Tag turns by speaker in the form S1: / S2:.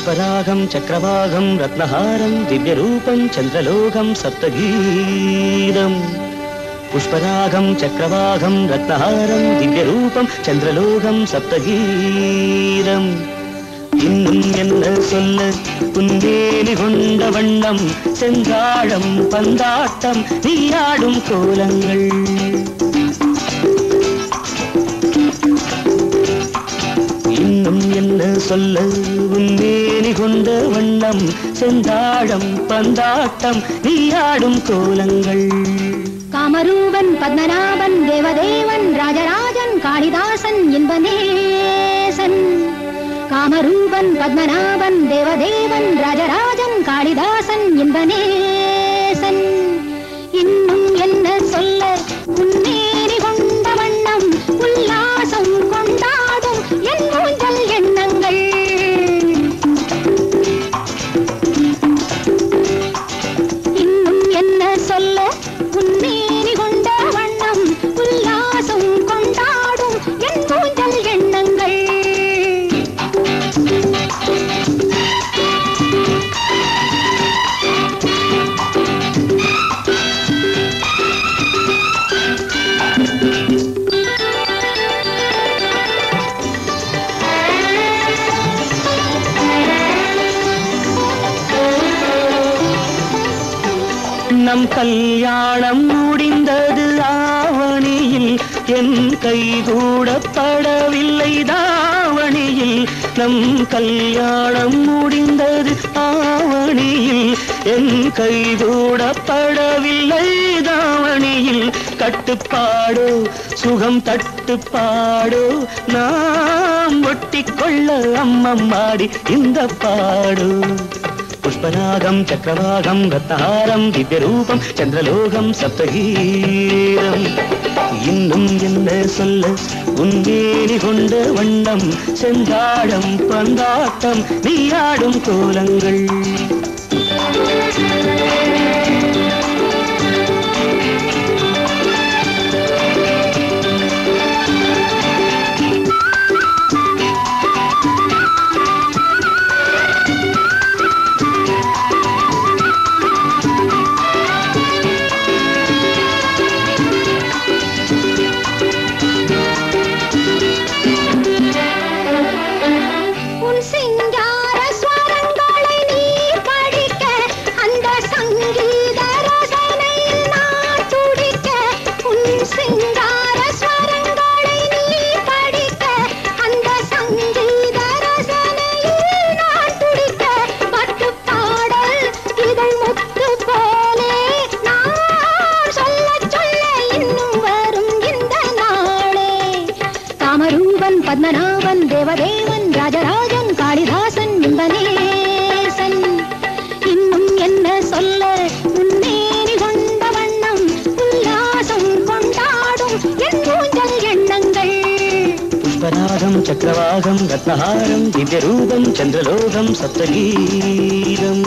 S1: पुष्परागं चक्रवागं रत्नहारं दिव्यरूपं चन्द्रलोकं सप्तगीतम् पुष्परागं चक्रवागं रत्नहारं दिव्यरूपं चन्द्रलोकं सप्तगीतम् இன்னும் என்ன சொல்ல புந்தேலி கொண்ட வண்ணம் செந்தாழம் பந்தாட்டம் நீயாடும் கோலங்கள் இன்னும் என்ன சொல்ல புந்தேலி கொண்ட வண்ணம் செந்தாழம் பந்தாட்டம் நீயாடும் கோலங்கள்
S2: காமரூபன் பத்மநாபன் தேவதேவன் ராஜராஜன் காளிதாசன் இன்பநேசன் காமரூபன் பத்மநாபன் தேவதேவன் ராஜராஜன் காளிதாசன் இன்பநேசன் இன்னும் என்ன சொல்ல உன்னேறி கொண்ட வண்ணம் உல்லாசம் கொண்டாடும் என் ஊஞ்சல் எண்ணங்கள் இன்னும் என்ன சொல்ல உன்னேறி கொண்ட வண்ணம் உல்லாசம் கொண்டாடும் என் ஊஞ்சல் எண்ணங்கள்
S1: நம் கல்யாணம் முடிந்தது ஆவணியில் என் கை கூடப்படவில்லை தாவணியில் நம் கல்யாணம் முடிந்தது ஆவணியில் என் கை கூடப்படவில்லை தாவணியில் கட்டுப்பாடோ சுகம் தட்டுப்பாடோ நாம் ஒட்டிக்கொள்ள அம்மம்மாடி இந்த பாடு पुष्परागं चक्रवागं रत्नहारं दिव्यरूपं चन्द्रलोकं सप्तगीतम् இன்னும் என்ன சொல்ல உன்னேறி கொண்ட வண்ணம் செந்தாழம் பந்தாட்டம் நீயாடும் கோலங்கள் பத்மநாபன் தேவதேவன் ராஜராஜன் காளிதாசன் இன்பநேசன் இன்னும் என்ன சொல்ல உன்னேறி கொண்ட வண்ணம் உல்லாசம் கொண்டாடும் என் ஊஞ்சல் எண்ணங்கள் புஷ்பராகம் சக்கரவாகம் ரத்னஹாரம் திவ்யரூபம் சந்திரலோகம் சப்தகீதம்